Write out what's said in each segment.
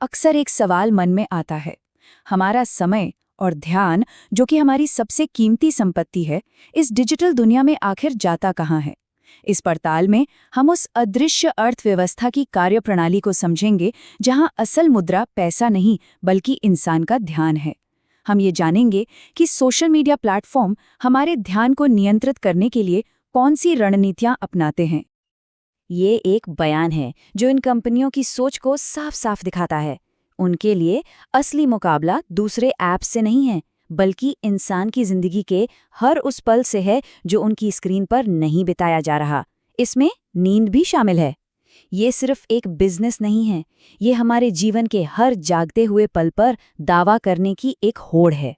अक्सर एक सवाल मन में आता है, हमारा समय और ध्यान, जो कि हमारी सबसे कीमती संपत्ति है, इस डिजिटल दुनिया में आखिर जाता कहाँ है। इस पड़ताल में हम उस अदृश्य अर्थव्यवस्था की कार्यप्रणाली को समझेंगे जहां असल मुद्रा पैसा नहीं बल्कि इंसान का ध्यान है। हम ये जानेंगे कि सोशल मीडिया प्लेटफॉर्म हमारे ध्यान को नियंत्रित करने के लिए कौन सी रणनीतियां अपनाते हैं। ये एक बयान है जो इन कंपनियों की सोच को साफ साफ दिखाता है। उनके लिए असली मुकाबला दूसरे ऐप्स से नहीं है, बल्कि इंसान की जिंदगी के हर उस पल से है जो उनकी स्क्रीन पर नहीं बिताया जा रहा। इसमें नींद भी शामिल है। ये सिर्फ एक बिजनेस नहीं है, ये हमारे जीवन के हर जागते हुए पल पर दावा करने की एक होड़ है।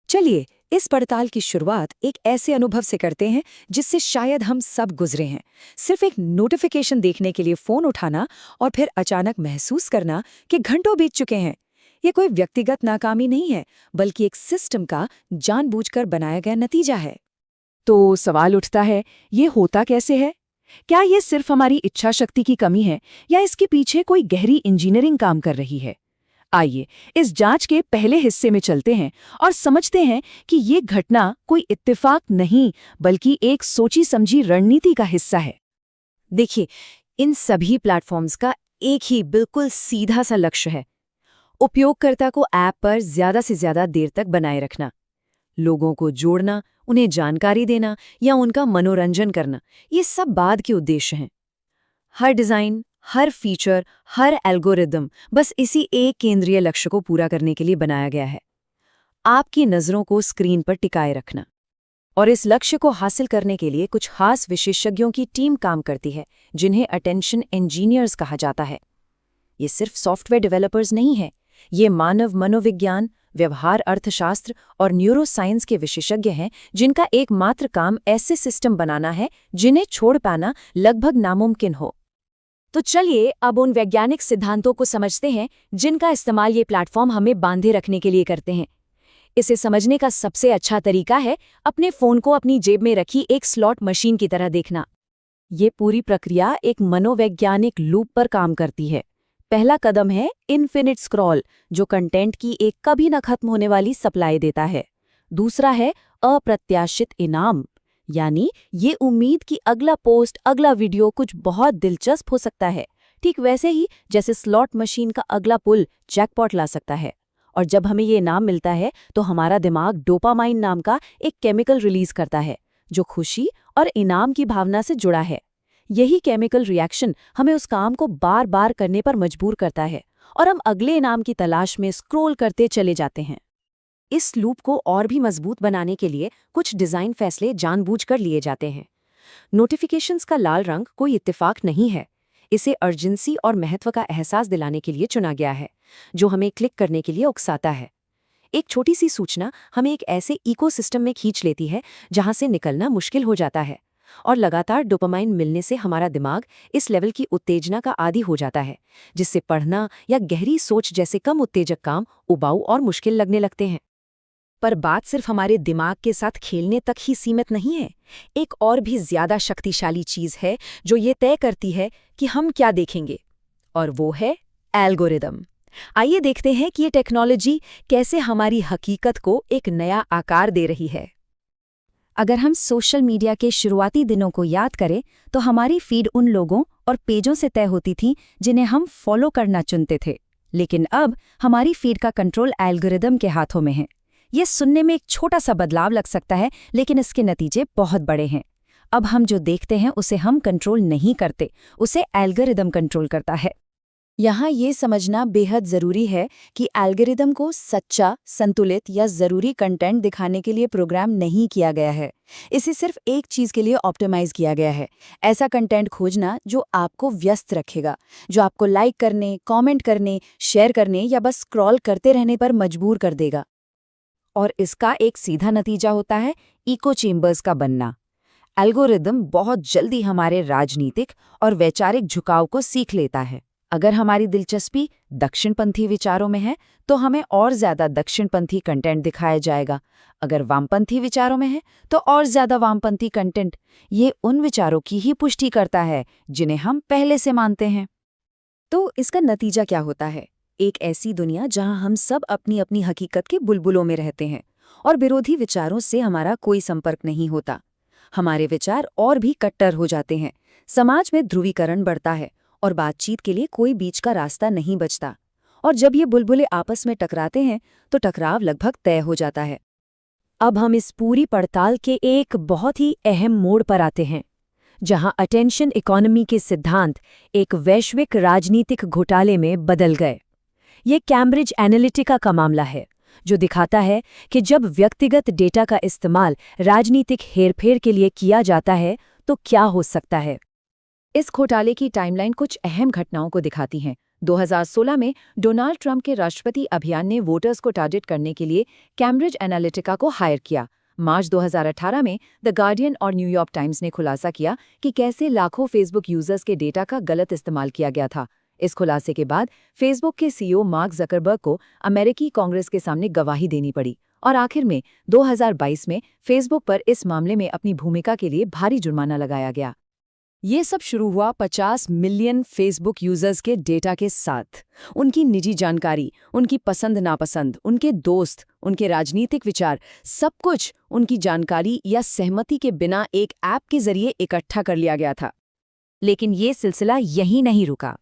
चलिए इस पड़ताल की शुरुआत एक ऐसे अनुभव से करते हैं जिससे शायद हम सब गुजरे हैं। सिर्फ एक नोटिफिकेशन देखने के लिए फोन उठाना और फिर अचानक महसूस करना कि घंटों बीत चुके हैं। ये कोई व्यक्तिगत नाकामी नहीं है, बल्कि एक सिस्टम का जानबूझकर बनाया गया नतीजा है। तो सवाल उठता है, ये होता कैसे है? क्या ये सिर्फ हमारी इच्छा शक्ति की कमी है या इसके पीछे कोई गहरी इंजीनियरिंग काम कर रही है? आइए इस जांच के पहले हिस्से में चलते हैं और समझते हैं कि ये घटना कोई इत्तेफाक नहीं बल्कि एक सोची समझी रणनीति का हिस्सा है। देखिए, इन सभी प्लेटफॉर्म्स का एक ही बिल्कुल सीधा सा लक्ष्य है, उपयोगकर्ता को ऐप पर ज्यादा से ज्यादा देर तक बनाए रखना। लोगों को जोड़ना, उन्हें जानकारी देना या उनका मनोरंजन करना, ये सब बाद के उद्देश्य हैं। हर डिज़ाइन, हर फीचर, हर एल्गोरिदम बस इसी एक केंद्रीय लक्ष्य को पूरा करने के लिए बनाया गया है, आपकी नज़रों को स्क्रीन पर टिकाए रखना। और इस लक्ष्य को हासिल करने के लिए कुछ खास विशेषज्ञों की टीम काम करती है, जिन्हें अटेंशन इंजीनियर्स कहा जाता है। ये सिर्फ सॉफ्टवेयर डेवलपर्स नहीं है, ये मानव मनोविज्ञान, व्यवहार अर्थशास्त्र और न्यूरोसाइंस के विशेषज्ञ हैं, जिनका एकमात्र काम ऐसे सिस्टम बनाना है जिन्हें छोड़ पाना लगभग नामुमकिन हो। तो चलिए अब उन वैज्ञानिक सिद्धांतों को समझते हैं जिनका इस्तेमाल ये प्लेटफॉर्म हमें बांधे रखने के लिए करते हैं। इसे समझने का सबसे अच्छा तरीका है अपने फ़ोन को अपनी जेब में रखी एक स्लॉट मशीन की तरह देखना। ये पूरी प्रक्रिया एक मनोवैज्ञानिक लूप पर काम करती है। पहला कदम है इन्फिनिट स्क्रॉल, जो कंटेंट की एक कभी न खत्म होने वाली सप्लाई देता है। दूसरा है अप्रत्याशित इनाम, यानी ये उम्मीद कि अगला पोस्ट, अगला वीडियो कुछ बहुत दिलचस्प हो सकता है, ठीक वैसे ही जैसे स्लॉट मशीन का अगला पुल जैकपॉट ला सकता है। और जब हमें ये इनाम मिलता है तो हमारा दिमाग डोपामाइन नाम का एक केमिकल रिलीज करता है, जो खुशी और इनाम की भावना से जुड़ा है। यही केमिकल रिएक्शन हमें उस काम को बार बार करने पर मजबूर करता है और हम अगले इनाम की तलाश में स्क्रॉल करते चले जाते हैं। इस लूप को और भी मजबूत बनाने के लिए कुछ डिज़ाइन फैसले जानबूझकर लिए जाते हैं। नोटिफिकेशंस का लाल रंग कोई इत्तेफाक नहीं है, इसे अर्जेंसी और महत्व का एहसास दिलाने के लिए चुना गया है, जो हमें क्लिक करने के लिए उकसाता है। एक छोटी सी सूचना हमें एक ऐसे इकोसिस्टम में खींच लेती है जहां से निकलना मुश्किल हो जाता है, और लगातार डोपामाइन मिलने से हमारा दिमाग इस लेवल की उत्तेजना का आदी हो जाता है, जिससे पढ़ना या गहरी सोच जैसे कम उत्तेजक काम उबाऊ और मुश्किल लगने लगते हैं। पर बात सिर्फ हमारे दिमाग के साथ खेलने तक ही सीमित नहीं है। एक और भी ज्यादा शक्तिशाली चीज है जो ये तय करती है कि हम क्या देखेंगे, और वो है एल्गोरिदम। आइए देखते हैं कि ये टेक्नोलॉजी कैसे हमारी हकीकत को एक नया आकार दे रही है। अगर हम सोशल मीडिया के शुरुआती दिनों को याद करें तो हमारी फीड उन लोगों और पेजों से तय होती थी जिन्हें हम फॉलो करना चुनते थे। लेकिन अब हमारी फीड का कंट्रोल एल्गोरिदम के हाथों में है। ये सुनने में एक छोटा सा बदलाव लग सकता है, लेकिन इसके नतीजे बहुत बड़े हैं। अब हम जो देखते हैं उसे हम कंट्रोल नहीं करते, उसे एल्गोरिदम कंट्रोल करता है। यहाँ ये समझना बेहद ज़रूरी है कि एल्गोरिदम को सच्चा, संतुलित या ज़रूरी कंटेंट दिखाने के लिए प्रोग्राम नहीं किया गया है। इसे सिर्फ एक चीज़ के लिए ऑप्टिमाइज़ किया गया है, ऐसा कंटेंट खोजना जो आपको व्यस्त रखेगा, जो आपको लाइक करने, कमेंट करने, शेयर करने या बस स्क्रॉल करते रहने पर मजबूर कर देगा। और इसका एक सीधा नतीजा होता है इको चेम्बर्स का बनना। एल्गोरिदम बहुत जल्दी हमारे राजनीतिक और वैचारिक झुकाव को सीख लेता है। अगर हमारी दिलचस्पी दक्षिणपंथी विचारों में है तो हमें और ज्यादा दक्षिणपंथी कंटेंट दिखाया जाएगा। अगर वामपंथी विचारों में है तो और ज्यादा वामपंथी कंटेंट। ये उन विचारों की ही पुष्टि करता है जिन्हें हम पहले से मानते हैं। तो इसका नतीजा क्या होता है? एक ऐसी दुनिया जहां हम सब अपनी अपनी हकीकत के बुलबुलों में रहते हैं और विरोधी विचारों से हमारा कोई संपर्क नहीं होता। हमारे विचार और भी कट्टर हो जाते हैं, समाज में ध्रुवीकरण बढ़ता है और बातचीत के लिए कोई बीच का रास्ता नहीं बचता। और जब ये बुलबुले आपस में टकराते हैं तो टकराव लगभग तय हो जाता है। अब हम इस पूरी पड़ताल के एक बहुत ही अहम मोड़ पर आते हैं, जहां अटेंशन इकोनॉमी के सिद्धांत एक वैश्विक राजनीतिक घोटाले में बदल गए। ये कैम्ब्रिज एनालिटिका का मामला है, जो दिखाता है कि जब व्यक्तिगत डेटा का इस्तेमाल राजनीतिक हेरफेर के लिए किया जाता है तो क्या हो सकता है। इस घोटाले की टाइमलाइन कुछ अहम घटनाओं को दिखाती है। 2016 में डोनाल्ड ट्रंप के राष्ट्रपति अभियान ने वोटर्स को टारगेट करने के लिए कैम्ब्रिज एनालिटिका को हायर किया। मार्च 2018 में द गार्डियन और न्यूयॉर्क टाइम्स ने खुलासा किया कि कैसे लाखों फेसबुक यूजर्स के डेटा का गलत इस्तेमाल किया गया था। इस खुलासे के बाद फेसबुक के सीईओ मार्क जकरबर्ग को अमेरिकी कांग्रेस के सामने गवाही देनी पड़ी और आखिर में 2022 में फेसबुक पर इस मामले में अपनी भूमिका के लिए भारी जुर्माना लगाया गया। ये सब शुरू हुआ 50 मिलियन फेसबुक यूजर्स के डेटा के साथ। उनकी निजी जानकारी, उनकी पसंद नापसंद, उनके दोस्त, उनके राजनीतिक विचार, सब कुछ उनकी जानकारी या सहमति के बिना एक ऐप के जरिए इकट्ठा कर लिया गया था। लेकिन ये सिलसिला यहीं नहीं रुका,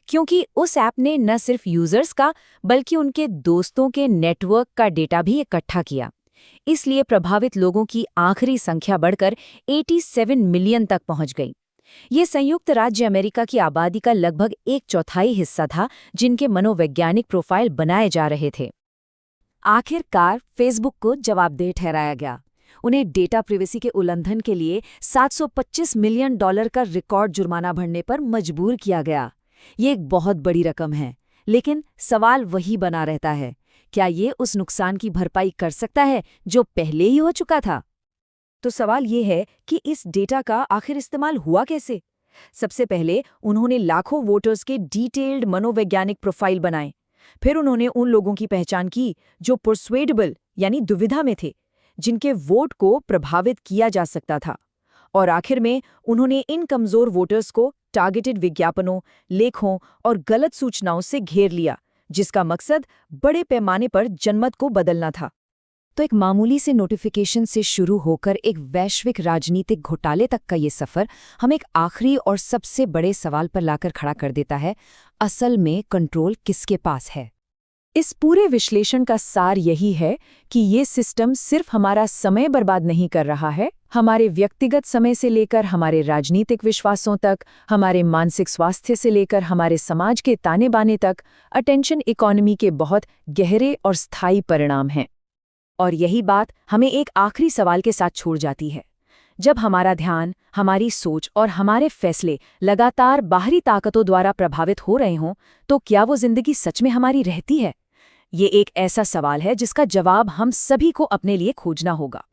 क्योंकि उस ऐप ने न सिर्फ यूजर्स का बल्कि उनके दोस्तों के नेटवर्क का डेटा भी इकट्ठा किया। इसलिए प्रभावित लोगों की आखिरी संख्या बढ़कर 87 मिलियन तक पहुंच गई। ये संयुक्त राज्य अमेरिका की आबादी का लगभग 1/4 हिस्सा था, जिनके मनोवैज्ञानिक प्रोफाइल बनाए जा रहे थे। आखिरकार फेसबुक को जवाबदेह ठहराया गया। उन्हें डेटा प्रिवेसी के उल्लंघन के लिए $725 मिलियन का रिकॉर्ड जुर्माना भरने पर मजबूर किया गया। ये एक बहुत बड़ी रकम है, लेकिन सवाल वही बना रहता है, क्या ये उस नुकसान की भरपाई कर सकता है जो पहले ही हो चुका था? तो सवाल ये है कि इस डेटा का आखिर इस्तेमाल हुआ कैसे? सबसे पहले उन्होंने लाखों वोटर्स के डिटेल्ड मनोवैज्ञानिक प्रोफाइल बनाए। फिर उन्होंने उन लोगों की पहचान की जो परसुएडेबल यानी दुविधा में थे, जिनके वोट को प्रभावित किया जा सकता था। और आखिर में उन्होंने इन कमजोर वोटर्स को टारगेटेड विज्ञापनों, लेखों और गलत सूचनाओं से घेर लिया, जिसका मकसद बड़े पैमाने पर जनमत को बदलना था। तो एक मामूली से नोटिफिकेशन से शुरू होकर एक वैश्विक राजनीतिक घोटाले तक का ये सफ़र हम एक आखिरी और सबसे बड़े सवाल पर लाकर खड़ा कर देता है, असल में कंट्रोल किसके पास है? इस पूरे विश्लेषण का सार यही है कि ये सिस्टम सिर्फ हमारा समय बर्बाद नहीं कर रहा है, हमारे व्यक्तिगत समय से लेकर हमारे राजनीतिक विश्वासों तक, हमारे मानसिक स्वास्थ्य से लेकर हमारे समाज के ताने बाने तक, अटेंशन इकोनॉमी के बहुत गहरे और स्थायी परिणाम हैं। और यही बात हमें एक आखिरी सवाल के साथ छोड़ जाती है। जब हमारा ध्यान, हमारी सोच और हमारे फैसले लगातार बाहरी ताकतों द्वारा प्रभावित हो रहे हों, तो क्या वो जिंदगी सच में हमारी रहती है? ये एक ऐसा सवाल है जिसका जवाब हम सभी को अपने लिए खोजना होगा।